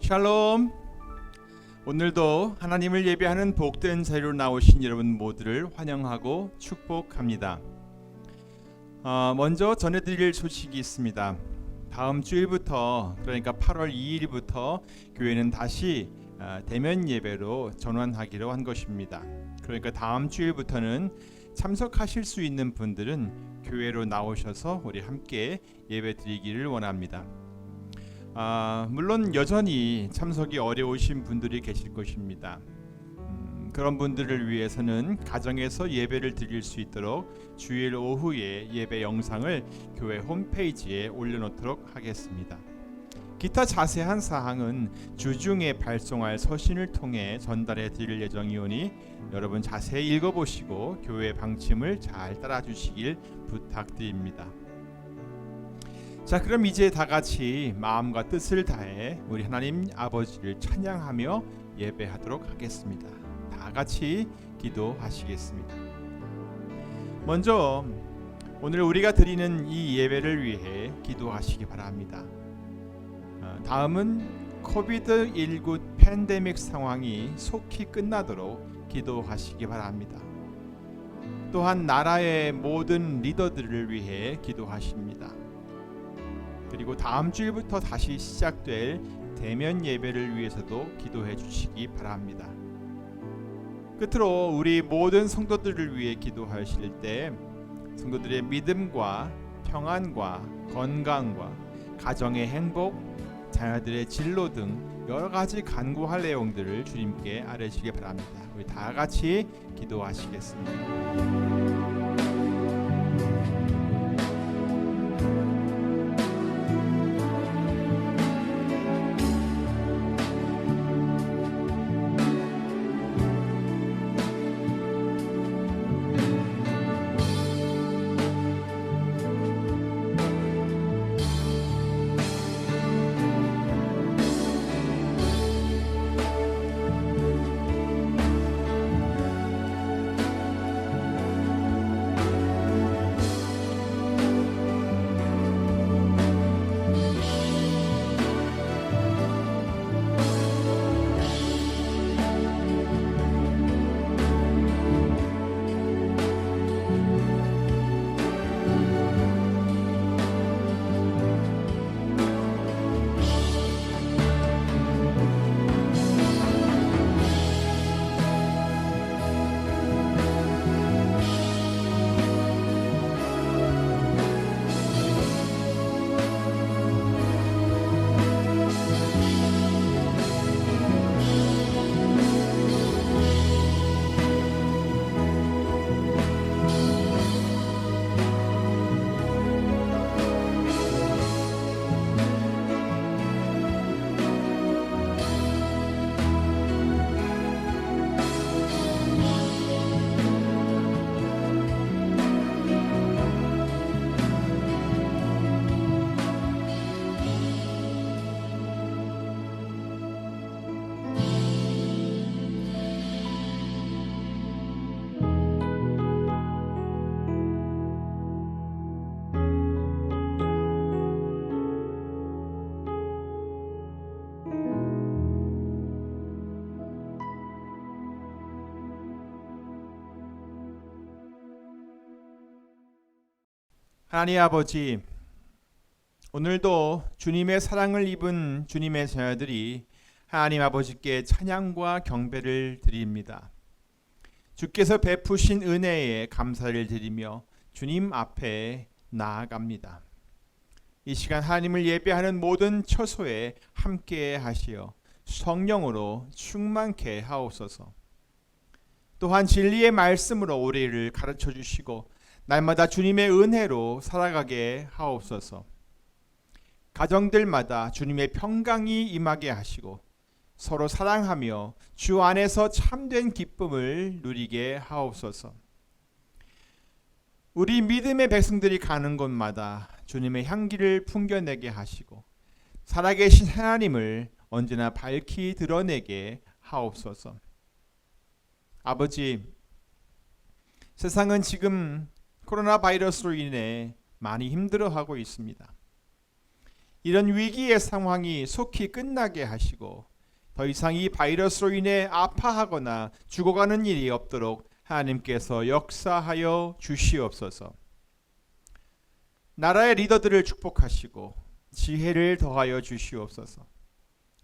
샬롬. 오늘도 하나님을 예배하는 복된 자리로 나오신 여러분 모두를 환영하고 축복합니다. 먼저 전해드릴 소식이 있습니다. 다음 주일부터, 그러니까 8월 2일부터 교회는 다시 대면 예배로 전환하기로 한 것입니다. 그러니까 다음 주일부터는 참석하실 수 있는 분들은 교회로 나오셔서 우리 함께 예배 드리기를 원합니다. 물론 여전히 참석이 어려우신 분들이 계실 것입니다. 그런 분들을 위해서는 가정에서 예배를 드릴 수 있도록 주일 오후에 예배 영상을 교회 홈페이지에 올려놓도록 하겠습니다. 기타 자세한 사항은 주중에 발송할 서신을 통해 전달해 드릴 예정이오니 여러분 자세히 읽어보시고 교회 방침을 잘 따라주시길 부탁드립니다. 자, 그럼 이제 다 같이 마음과 뜻을 다해 우리 하나님 아버지를 찬양하며 예배하도록 하겠습니다. 다 같이 기도하시겠습니다. 먼저 오늘 우리가 드리는 이 예배를 위해 기도하시기 바랍니다. 다음은 코비드-19 팬데믹 상황이 속히 끝나도록 기도하시기 바랍니다. 또한 나라의 모든 리더들을 위해 기도하십니다. 그리고 다음 주일부터 다시 시작될 대면 예배를 위해서도 기도해 주시기 바랍니다. 끝으로 우리 모든 성도들을 위해 기도하실 때 성도들의 믿음과 평안과 건강과 가정의 행복, 자녀들의 진로 등 여러 가지 간구할 내용들을 주님께 아뢰시기 바랍니다. 우리 다 같이 기도하시겠습니다. 하나님 아버지, 오늘도 주님의 사랑을 입은 주님의 자녀들이 하나님 아버지께 찬양과 경배를 드립니다. 주께서 베푸신 은혜에 감사를 드리며 주님 앞에 나아갑니다. 이 시간 하나님을 예배하는 모든 처소에 함께 하시어 성령으로 충만케 하옵소서. 또한 진리의 말씀으로 우리를 가르쳐 주시고 날마다 주님의 은혜로 살아가게 하옵소서. 가정들마다 주님의 평강이 임하게 하시고 서로 사랑하며 주 안에서 참된 기쁨을 누리게 하옵소서. 우리 믿음의 백성들이 가는 곳마다 주님의 향기를 풍겨내게 하시고 살아계신 하나님을 언제나 밝히 드러내게 하옵소서. 아버지, 세상은 지금 코로나 바이러스로 인해 많이 힘들어하고 있습니다. 이런 위기의 상황이 속히 끝나게 하시고 더 이상 이 바이러스로 인해 아파하거나 죽어가는 일이 없도록 하나님께서 역사하여 주시옵소서. 나라의 리더들을 축복하시고 지혜를 더하여 주시옵소서.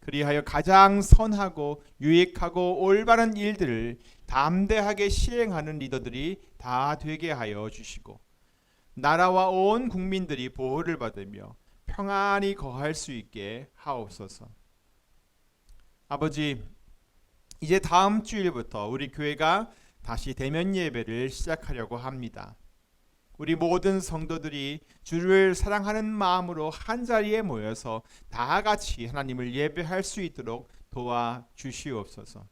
그리하여 가장 선하고 유익하고 올바른 일들을 담대하게 시행하는 리더들이 다 되게 하여 주시고 나라와 온 국민들이 보호를 받으며 평안히 거할 수 있게 하옵소서. 아버지, 이제 다음 주일부터 우리 교회가 다시 대면 예배를 시작하려고 합니다. 우리 모든 성도들이 주를 사랑하는 마음으로 한자리에 모여서 다 같이 하나님을 예배할 수 있도록 도와주시옵소서.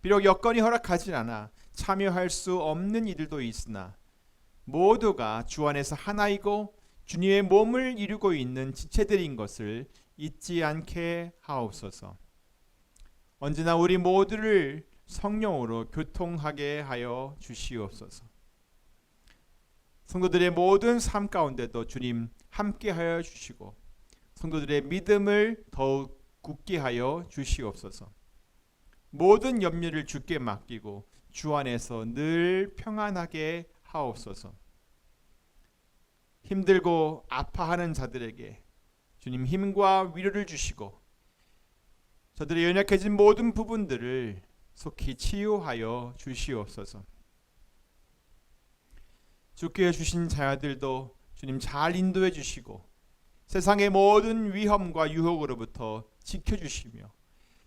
비록 여건이 허락하지 않아 참여할 수 없는 이들도 있으나 모두가 주 안에서 하나이고 주님의 몸을 이루고 있는 지체들인 것을 잊지 않게 하옵소서. 언제나 우리 모두를 성령으로 교통하게 하여 주시옵소서. 성도들의 모든 삶 가운데도 주님 함께하여 주시고 성도들의 믿음을 더욱 굳게 하여 주시옵소서. 모든 염려를 주께 맡기고 주 안에서 늘 평안하게 하옵소서. 힘들고 아파하는 자들에게 주님 힘과 위로를 주시고 저들의 연약해진 모든 부분들을 속히 치유하여 주시옵소서. 주께 주신 자녀들도 주님 잘 인도해 주시고 세상의 모든 위험과 유혹으로부터 지켜주시며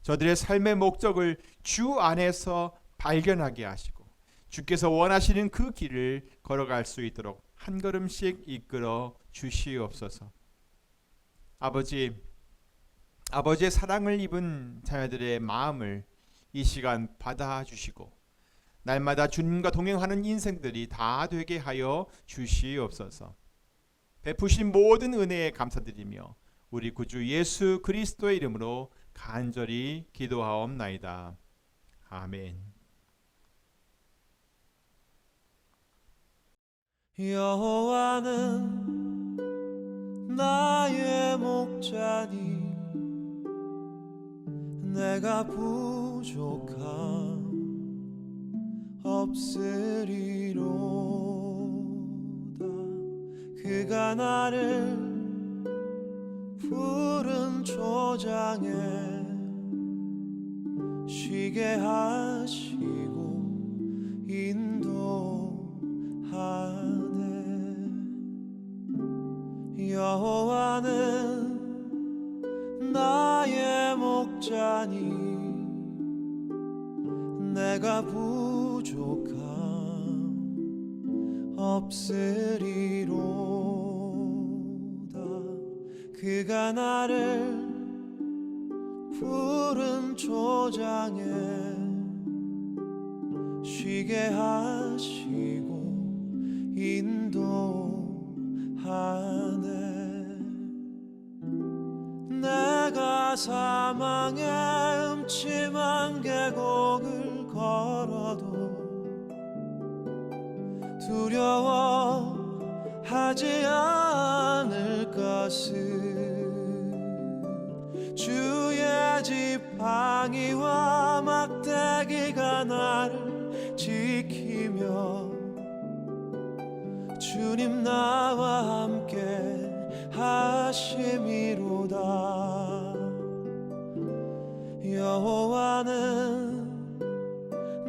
저들의 삶의 목적을 주 안에서 발견하게 하시고 주께서 원하시는 그 길을 걸어갈 수 있도록 한 걸음씩 이끌어 주시옵소서. 아버지의 사랑을 입은 자녀들의 마음을 이 시간 받아주시고 날마다 주님과 동행하는 인생들이 다 되게 하여 주시옵소서. 베푸신 모든 은혜에 감사드리며 우리 구주 예수 그리스도의 이름으로 간절히 기도하옵나이다. 아멘. 여호와는 나의 목자니 내가 부족함 없으리로다. 그가 나를 푸른 초장에 쉬게 하시고 인도하네. 여호와는 나의 목자니 내가 부족함 없으리로다. 그가 나를 푸른 초장에 쉬게 하시고 인도하네. 내가 사망의 음침한 계곡을 걸어도 두려워하지 않을 것은 주의 지팡이와 막대기가 나를 지키며 주님 나와 함께 하심이로다. 여호와는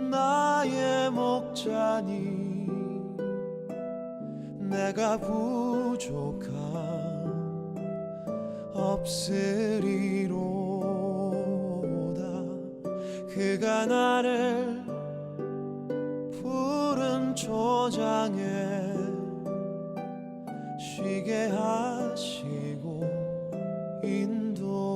나의 목자니 내가 부족함 없으리로다. 그가 나를 푸른 초장에 쉬게 하시고 인도하네.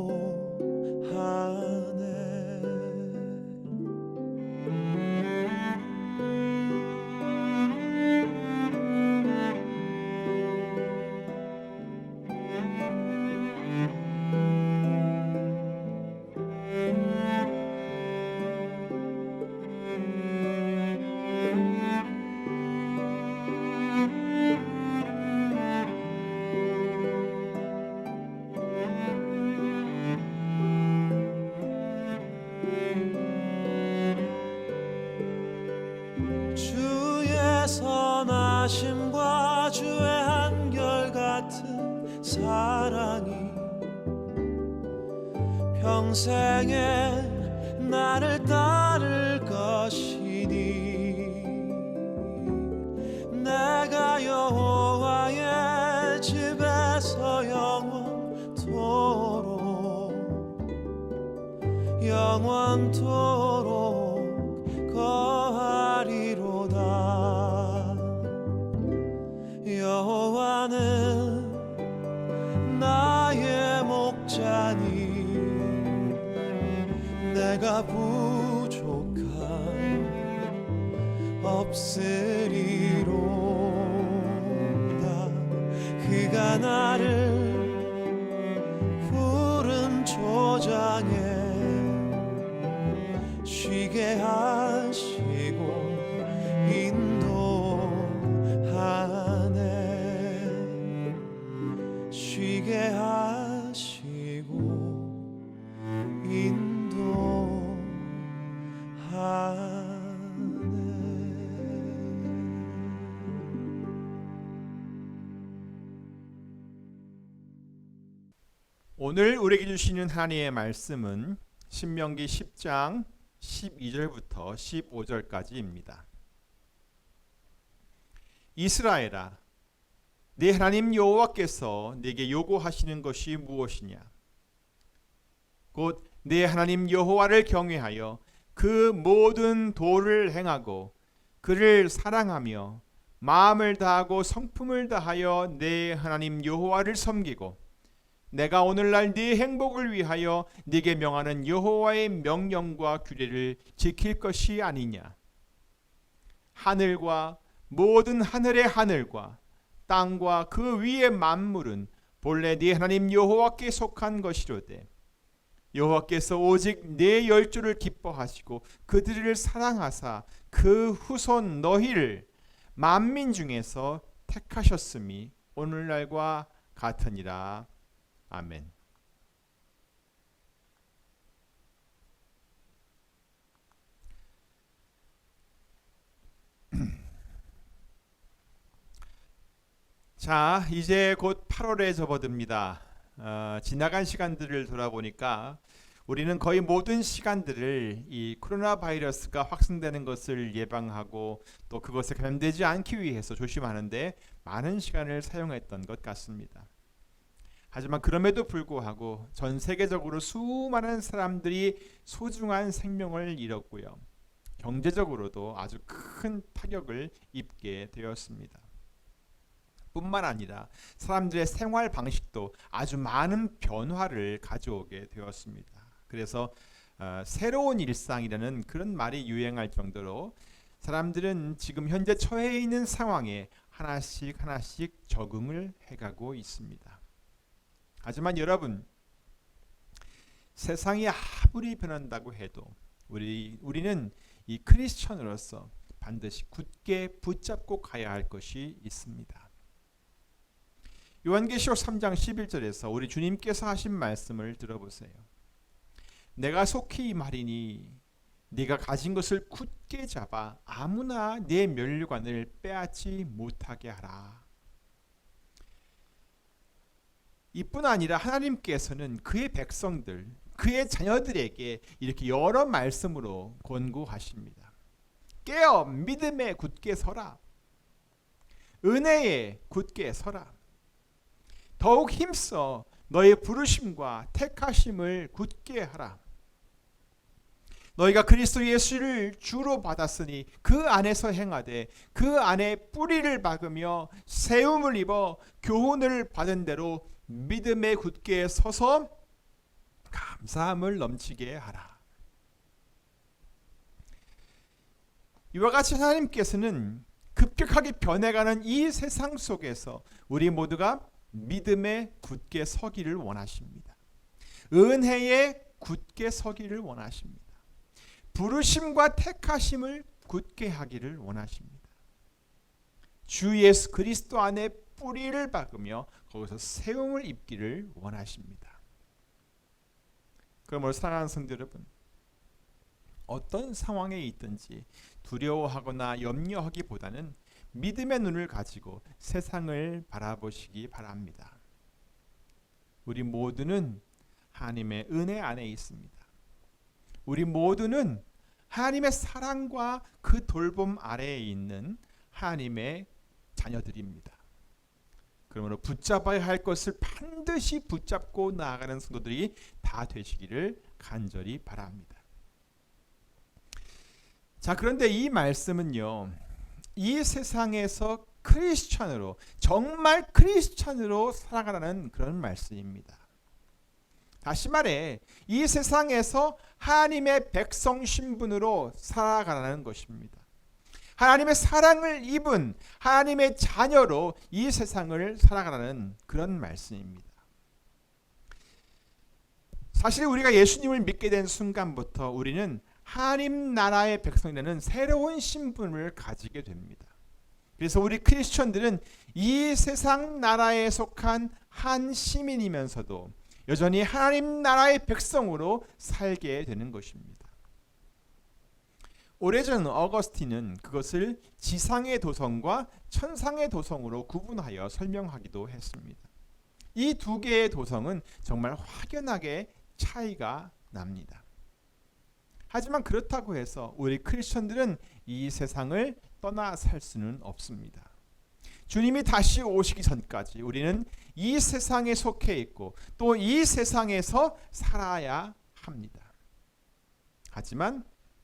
인자하심과 주의 한결같은 사랑이 평생에 나를 따를 것이니 내가 여호와의 집에서 영원토록 거하리로다. 여호와는 나의 목자니 내가 부족함 없으리로다. 그가 나를 푸른 초장에 쉬게 하시고 인도하네. 쉬게 하시고 오늘 우리에게 주시는 하나님의 말씀은 신명기 10장 12절부터 15절까지입니다. 이스라엘아, 네 하나님 여호와께서 네게 요구하시는 것이 무엇이냐? 곧 네 하나님 여호와를 경외하여 그 모든 도를 행하고 그를 사랑하며 마음을 다하고 성품을 다하여 네 하나님 여호와를 섬기고 내가 오늘날 네 행복을 위하여 네게 명하는 여호와의 명령과 규례를 지킬 것이 아니냐? 하늘과 모든 하늘의 하늘과 땅과 그 위의 만물은 본래 네 하나님 여호와께 속한 것이로되 여호와께서 오직 네 열조를 기뻐하시고 그들을 사랑하사 그 후손 너희를 만민 중에서 택하셨음이 오늘날과 같으니라. 아멘. 자, 이제 곧 8월에 접어듭니다. 지나간 시간들을 돌아보니까 우리는 거의 모든 시간들을 이 코로나 바이러스가 확산되는 것을 예방하고 또 그것에 감염되지 않기 위해서 조심하는데 많은 시간을 사용했던 것 같습니다. 하지만 그럼에도 불구하고 전 세계적으로 수많은 사람들이 소중한 생명을 잃었고요. 경제적으로도 아주 큰 타격을 입게 되었습니다. 뿐만 아니라 사람들의 생활 방식도 아주 많은 변화를 가져오게 되었습니다. 그래서 새로운 일상이라는 그런 말이 유행할 정도로 사람들은 지금 현재 처해 있는 상황에 하나씩 적응을 해가고 있습니다. 하지만 여러분, 세상이 아무리 변한다고 해도 우리는 이 크리스천으로서 반드시 굳게 붙잡고 가야 할 것이 있습니다. 요한계시록 3장 11절에서 우리 주님께서 하신 말씀을 들어보세요. 내가 속히 말이니 네가 가진 것을 굳게 잡아 아무나 네 면류관을 빼앗지 못하게 하라. 이뿐 아니라 하나님께서는 그의 백성들, 그의 자녀들에게 이렇게 여러 말씀으로 권고하십니다. 깨어 믿음에 굳게 서라. 은혜에 굳게 서라. 더욱 힘써 너의 부르심과 택하심을 굳게 하라. 너희가 그리스도 예수를 주로 받았으니 그 안에서 행하되 그 안에 뿌리를 박으며 세움을 입어 교훈을 받은 대로 믿음에 굳게 서서 감사함을 넘치게 하라. 이와 같이 하나님께서는 급격하게 변해가는 이 세상 속에서 우리 모두가 믿음에 굳게 서기를 원하십니다. 은혜에 굳게 서기를 원하십니다. 부르심과 택하심을 굳게 하기를 원하십니다. 주 예수 그리스도 안에 뿌리를 박으며 거기서 세움을 입기를 원하십니다. 그러므로 사랑하는 성도 여러분, 어떤 상황에 있든지 두려워하거나 염려하기보다는 믿음의 눈을 가지고 세상을 바라보시기 바랍니다. 우리 모두는 하나님의 은혜 안에 있습니다. 우리 모두는 하나님의 사랑과 그 돌봄 아래에 있는 하나님의 자녀들입니다. 그러므로 붙잡아야 할 것을 반드시 붙잡고 나아가는 성도들이 다 되시기를 간절히 바랍니다. 자, 그런데 이 말씀은요, 이 세상에서 크리스찬으로, 정말 크리스찬으로 살아가라는 그런 말씀입니다. 다시 말해, 이 세상에서 하나님의 백성 신분으로 살아가라는 것입니다. 하나님의 사랑을 입은 하나님의 자녀로 이 세상을 살아가라는 그런 말씀입니다. 사실 우리가 예수님을 믿게 된 순간부터 우리는 하나님 나라의 백성이라는 새로운 신분을 가지게 됩니다. 그래서 우리 크리스천들은 이 세상 나라에 속한 한 시민이면서도 여전히 하나님 나라의 백성으로 살게 되는 것입니다. 오래전 어거스틴은 그것을 지상의 도성과 천상의 도성으로 구분하여 설명하기도 했습니다. 이 두 개의 도성은 정말 확연하게 차이가 납니다. 하지만 그렇다고 해서 우리 크리스천들은 이 세상을 떠나 살 수는 없습니다. 주님이 다시 오시기 전까지 우리는 이 세상에 속해 있고 또 이 세상에서 살아야 합니다. 하지만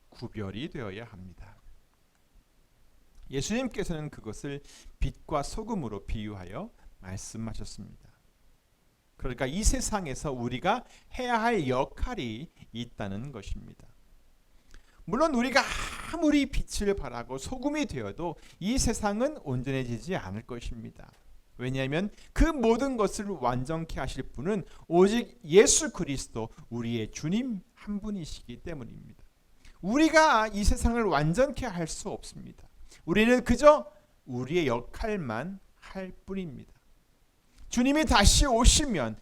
구별이 되어야 합니다. 예수님께서는 그것을 빛과 소금으로 비유하여 말씀하셨습니다. 그러니까 이 세상에서 우리가 해야 할 역할이 있다는 것입니다. 물론 우리가 아무리 빛을 발하고 소금이 되어도 이 세상은 온전해지지 않을 것입니다. 왜냐하면 그 모든 것을 완전케 하실 분은 오직 예수 그리스도 우리의 주님 한 분이시기 때문입니다. 우리가 이 세상을 완전케 할 수 없습니다. 우리는 그저 우리의 역할만 할 뿐입니다. 주님이 다시 오시면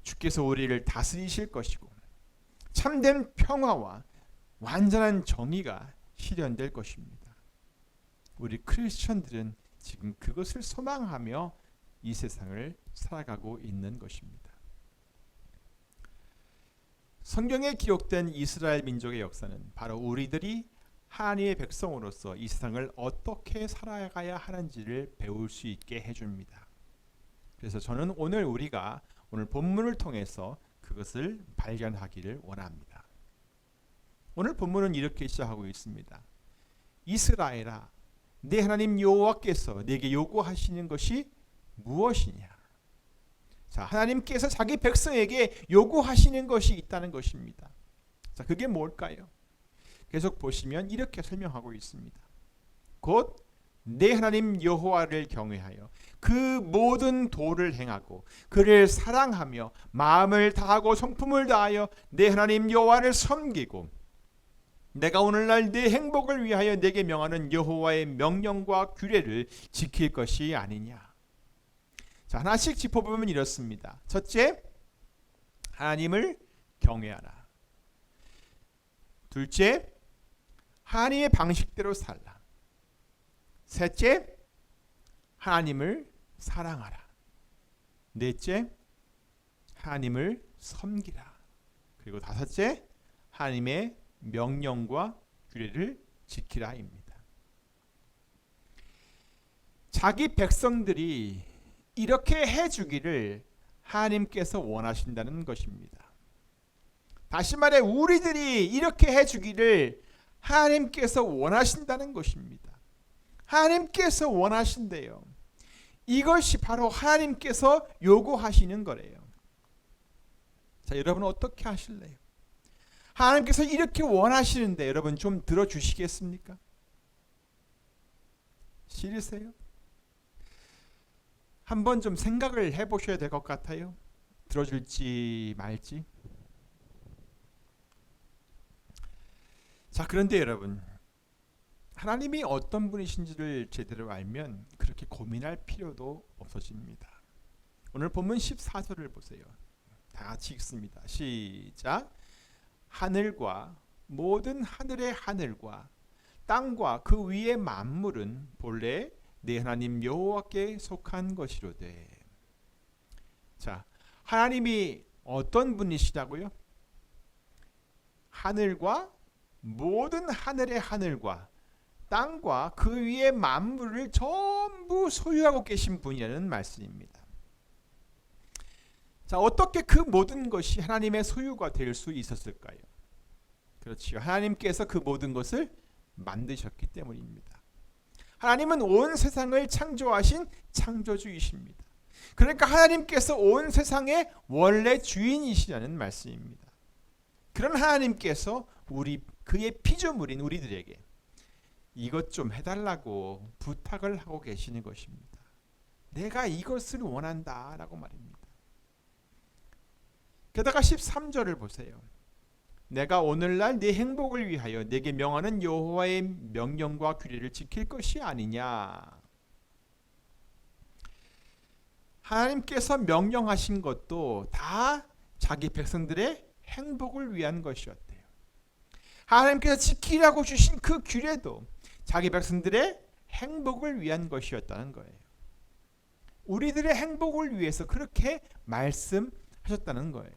주께서 우리를 다스리실 것이고 참된 평화와 완전한 정의가 실현될 것입니다. 우리 크리스천들은 지금 그것을 소망하며 이 세상을 살아가고 있는 것입니다. 성경에 기록된 이스라엘 민족의 역사는 바로 우리들이 하나님의 백성으로서 이 세상을 어떻게 살아가야 하는지를 배울 수 있게 해줍니다. 그래서 저는 우리가 오늘 본문을 통해서 그것을 발견하기를 원합니다. 오늘 본문은 이렇게 시작하고 있습니다. 이스라엘아, 내 하나님 여호와께서 내게 요구하시는 것이 무엇이냐? 자, 하나님께서 자기 백성에게 요구하시는 것이 있다는 것입니다. 자, 그게 뭘까요? 계속 보시면 이렇게 설명하고 있습니다. 곧 내 하나님 여호와를 경외하여 그 모든 도를 행하고 그를 사랑하며 마음을 다하고 성품을 다하여 내 하나님 여호와를 섬기고 내가 오늘날 내 행복을 위하여 내게 명하는 여호와의 명령과 규례를 지킬 것이 아니냐. 자, 하나씩 짚어보면 이렇습니다. 첫째, 하나님을 경외하라. 둘째, 하나님의 방식대로 살라. 셋째, 하나님을 사랑하라. 넷째, 하나님을 섬기라. 그리고 다섯째, 하나님의 명령과 규례를 지키라입니다. 자기 백성들이 이렇게 해주기를 하나님께서 원하신다는 것입니다. 다시 말해 우리들이 이렇게 해주기를 하나님께서 원하신다는 것입니다. 하나님께서 원하신대요. 이것이 바로 하나님께서 요구하시는 거래요. 자, 여러분 어떻게 하실래요? 하나님께서 이렇게 원하시는데 여러분 좀 들어주시겠습니까? 싫으세요? 한번 좀 생각을 해보셔야 될 것 같아요. 들어줄지 말지. 자, 그런데 여러분, 하나님이 어떤 분이신지를 제대로 알면 그렇게 고민할 필요도 없어집니다. 오늘 본문 14절을 보세요. 다 같이 읽습니다. 시작. 하늘과 모든 하늘의 하늘과 땅과 그 위의 만물은 본래 내 하나님 여호와께 속한 것이로되. 자, 하나님이 어떤 분이시라고요? 하늘과 모든 하늘의 하늘과 땅과 그 위의 만물을 전부 소유하고 계신 분이라는 말씀입니다. 자, 어떻게 그 모든 것이 하나님의 소유가 될 수 있었을까요? 그렇지요. 하나님께서 그 모든 것을 만드셨기 때문입니다. 하나님은 온 세상을 창조하신 창조주이십니다. 그러니까 하나님께서 온 세상의 원래 주인이시라는 말씀입니다. 그런 하나님께서 그의 피조물인 우리들에게 이것 좀 해달라고 부탁을 하고 계시는 것입니다. 내가 이것을 원한다라고 말입니다. 게다가 13절을 보세요. 내가 오늘날 네 행복을 위하여 네게 명하는 여호와의 명령과 규례를 지킬 것이 아니냐. 하나님께서 명령하신 것도 다 자기 백성들의 행복을 위한 것이었대요. 하나님께서 지키라고 주신 그 규례도 자기 백성들의 행복을 위한 것이었다는 거예요. 우리들의 행복을 위해서 그렇게 말씀하셨다는 거예요.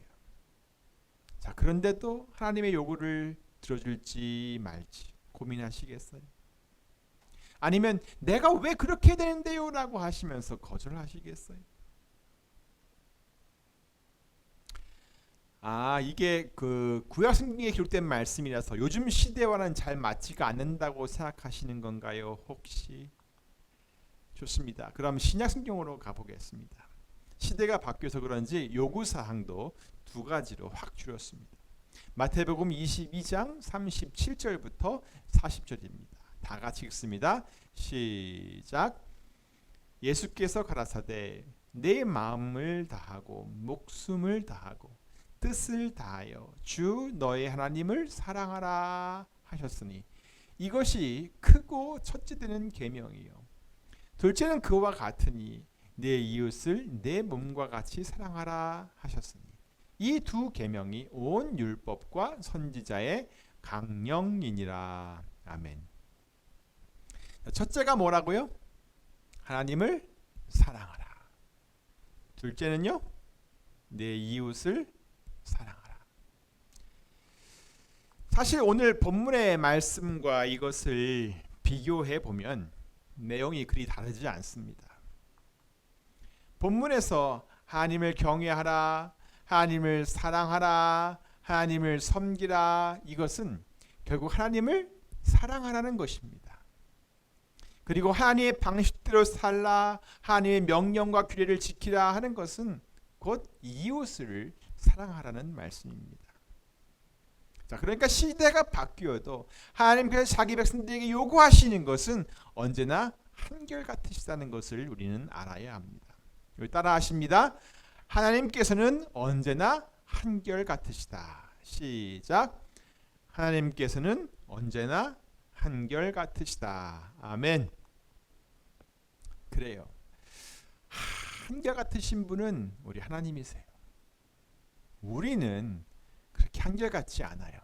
자, 그런데도 하나님의 요구를 들어줄지 말지 고민하시겠어요? 아니면 내가 왜 그렇게 되는데요? 라고 하시면서 거절하시겠어요? 이게 그 구약 성경에 기록된 말씀이라서 요즘 시대와는 잘 맞지가 않는다고 생각하시는 건가요? 혹시? 좋습니다. 그럼 신약 성경으로 가보겠습니다. 시대가 바뀌어서 그런지 요구 사항도 두 가지로 확 줄였습니다. 마태복음 22장 37절부터 40절입니다. 다 같이 읽습니다. 시작. 예수께서 가라사대 내 마음을 다하고 목숨을 다하고 뜻을 다하여 주 너의 하나님을 사랑하라 하셨으니 이것이 크고 첫째 되는 계명이요. 둘째는 그와 같으니 내 이웃을 내 몸과 같이 사랑하라 하셨으니 이 두 계명이 온 율법과 선지자의 강령이니라. 아멘. 첫째가 뭐라고요? 하나님을 사랑하라. 둘째는요? 내 이웃을 사랑하라. 사실 오늘 본문의 말씀과 이것을 비교해 보면 내용이 그리 다르지 않습니다. 본문에서 하나님을 경외하라, 하나님을 사랑하라, 하나님을 섬기라, 이것은 결국 하나님을 사랑하라는 것입니다. 그리고 하나님의 방식대로 살라, 하나님의 명령과 규례를 지키라 하는 것은 곧 이웃을 사랑하라는 말씀입니다. 자, 그러니까 시대가 바뀌어도 하나님께서 자기 백성들에게 요구하시는 것은 언제나 한결같으시다는 것을 우리는 알아야 합니다. 여기 따라 하십니다. 하나님께서는 언제나 한결같으시다. 시작. 하나님께서는 언제나 한결같으시다. 아멘. 그래요. 한결같으신 분은 우리 하나님이세요. 우리는 그렇게 한결같지 않아요.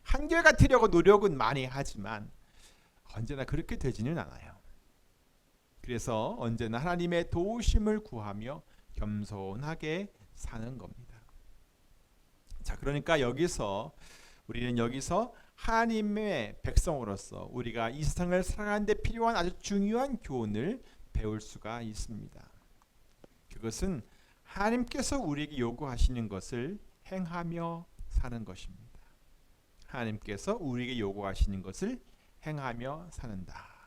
한결같으려고 노력은 많이 하지만 언제나 그렇게 되지는 않아요. 그래서 언제나 하나님의 도우심을 구하며 겸손하게 사는 겁니다. 자, 그러니까 우리는 여기서 하나님의 백성으로서 우리가 이 세상을 살아가는 데 필요한 아주 중요한 교훈을 배울 수가 있습니다. 그것은 하나님께서 우리에게 요구하시는 것을 행하며 사는 것입니다. 하나님께서 우리에게 요구하시는 것을 행하며 사는다.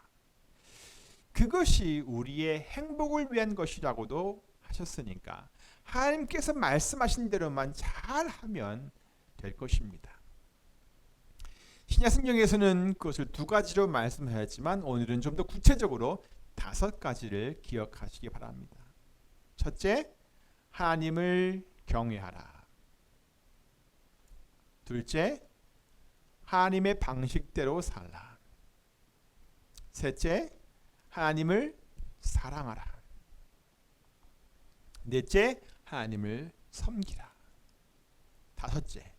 그것이 우리의 행복을 위한 것이라고도 하셨으니까 하나님께서 말씀하신 대로만 잘하면 될 것입니다. 신약 성경에서는 그것을 두 가지로 말씀하였지만 오늘은 좀 더 구체적으로 5가지를 기억하시기 바랍니다. 첫째, 하나님을 경외하라. 둘째, 하나님의 방식대로 살라. 셋째, 하나님을 사랑하라. 넷째, 하나님을 섬기라. 다섯째,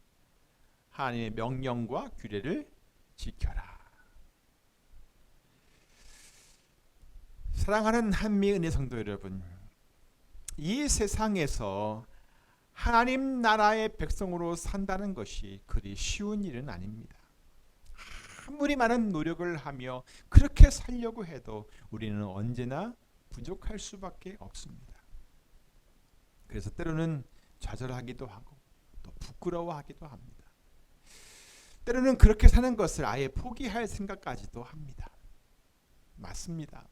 하나님의 명령과 규례를 지켜라. 사랑하는 한미은혜 성도 여러분, 이 세상에서 하나님 나라의 백성으로 산다는 것이 그리 쉬운 일은 아닙니다. 아무리 많은 노력을 하며 그렇게 살려고 해도 우리는 언제나 부족할 수밖에 없습니다. 그래서 때로는 좌절하기도 하고 또 부끄러워하기도 합니다. 때로는 그렇게 사는 것을 아예 포기할 생각까지도 합니다. 맞습니다.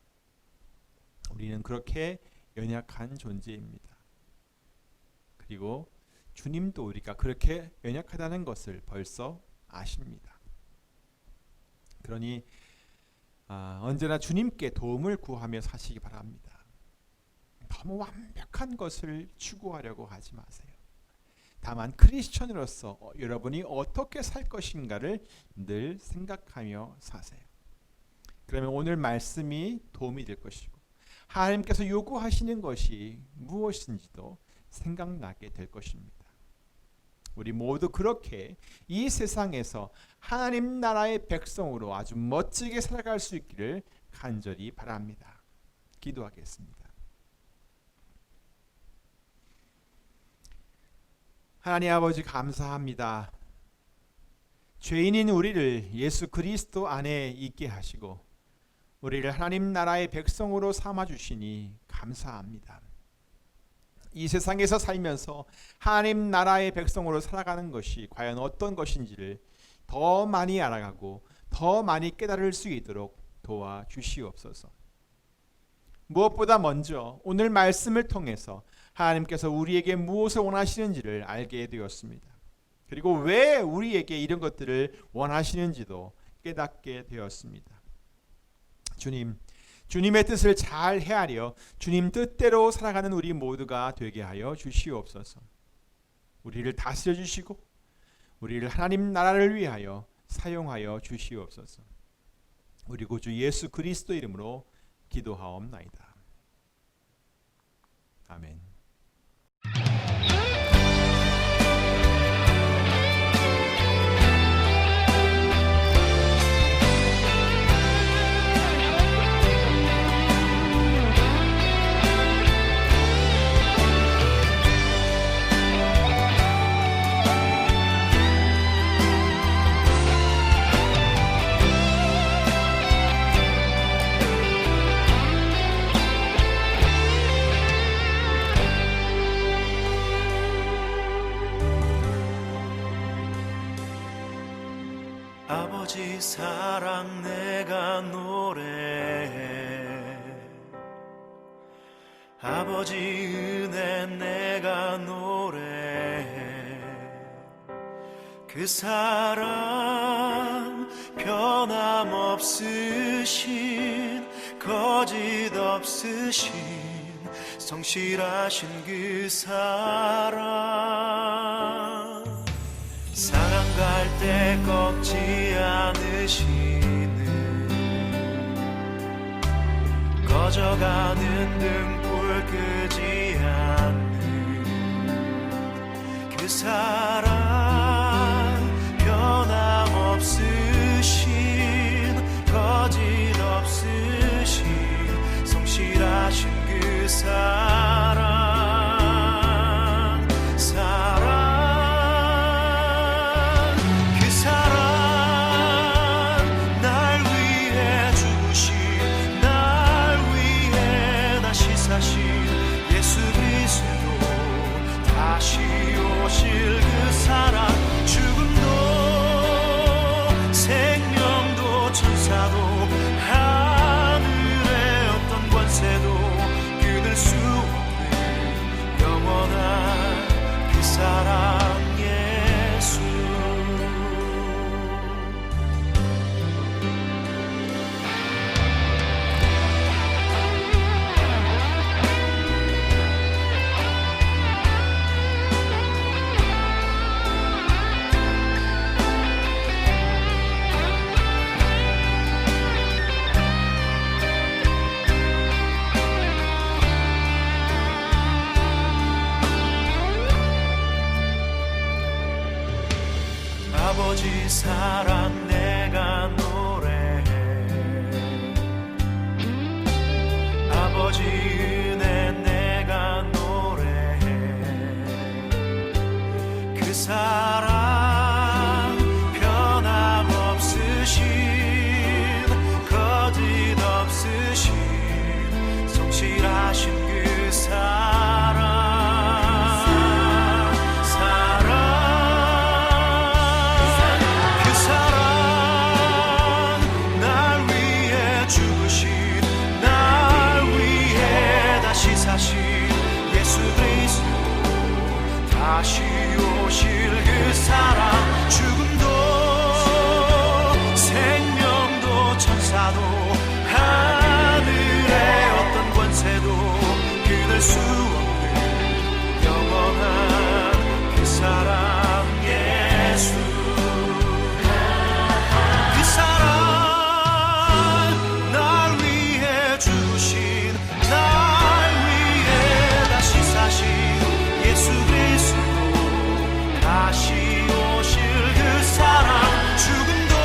우리는 그렇게 연약한 존재입니다. 그리고 주님도 우리가 그렇게 연약하다는 것을 벌써 아십니다. 그러니 언제나 주님께 도움을 구하며 사시기 바랍니다. 너무 완벽한 것을 추구하려고 하지 마세요. 다만 크리스천으로서 여러분이 어떻게 살 것인가를 늘 생각하며 사세요. 그러면 오늘 말씀이 도움이 될 것이고 하나님께서 요구하시는 것이 무엇인지도 생각나게 될 것입니다. 우리 모두 그렇게 이 세상에서 하나님 나라의 백성으로 아주 멋지게 살아갈 수 있기를 간절히 바랍니다. 기도하겠습니다. 하나님 아버지, 감사합니다. 죄인인 우리를 예수 그리스도 안에 있게 하시고 우리를 하나님 나라의 백성으로 삼아주시니 감사합니다. 이 세상에서 살면서 하나님 나라의 백성으로 살아가는 것이 과연 어떤 것인지를 더 많이 알아가고 더 많이 깨달을 수 있도록 도와주시옵소서. 무엇보다 먼저 오늘 말씀을 통해서 하나님께서 우리에게 무엇을 원하시는지를 알게 되었습니다. 그리고 왜 우리에게 이런 것들을 원하시는지도 깨닫게 되었습니다. 주님의 뜻을 잘 헤아려 주님 뜻대로 살아가는 우리 모두가 되게 하여 주시옵소서. 우리를 다스려 주시고 우리를 하나님 나라를 위하여 사용하여 주시옵소서. 우리 구주 예수 그리스도 이름으로 기도하옵나이다. 아멘. 아버지 사랑 내가 노래해, 아버지 은혜 내가 노래해. 그 사랑 변함없으신 거짓 없으신 성실하신 그 사랑, 사랑갈 때 꺾지 않으시는 꺼져가는 등불 끄지 않는 그 사랑 변함없으신 거짓 없으신 성실하신 그 사랑, 예수 그리스도 다시 오실 그 사랑, 죽음도 생명도 천사도 하늘의 어떤 권세도 끊을 수 없는 영원한 그 사랑 예수. 아버지 사랑 내가 노래해, 아버지 은혜 내가 노래해. 그 사랑 변함없으신 거짓없으신 성실하신 그 사랑 날 위해 죽으신 날 위해 다시 사신 예수 그리스도 다시 오실 그 사랑 죽음도 생명도 천사도 하늘의 어떤 권세도 끊을 수 없는 영원한 그 사랑 예수 그 사랑 날 위해 죽으신 날 위해 다시 사신 예수 그리스도 다시 오실 그 사랑 죽음도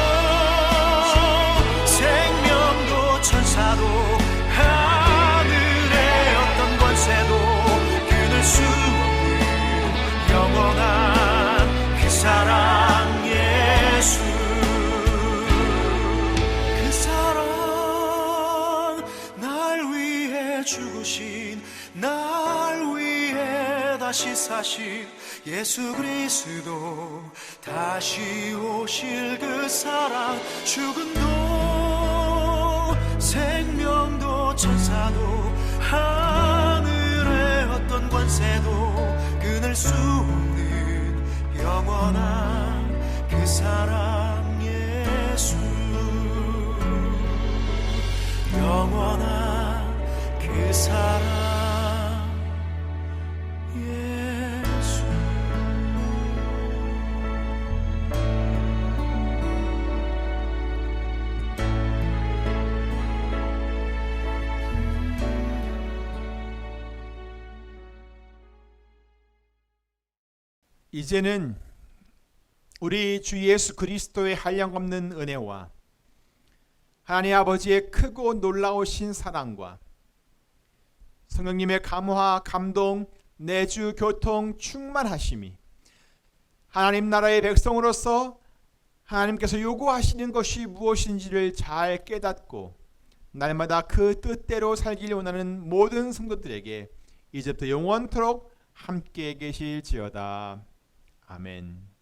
생명도 천사도 하늘의 어떤 권세도 끊을 수 없는 영원한 그 사랑 예수 그 사랑 날 위해 죽으신 날 위해 다시 사신 예수 그리스도 다시 오실 그 사랑 죽음도 생명도 천사도 하늘의 어떤 권세도 끊을 수 없는 영원한 그 사랑 예수 영원한 그 사랑 예수 이제는 우리 주 예수 그리스도의 한량없는 은혜와 하나님 아버지의 크고 놀라우신 사랑과 성령님의 감화, 감동, 내주, 교통, 충만하심이 하나님 나라의 백성으로서 하나님께서 요구하시는 것이 무엇인지를 잘 깨닫고 날마다 그 뜻대로 살길 원하는 모든 성도들에게 이제부터 영원토록 함께 계실지어다. 아멘.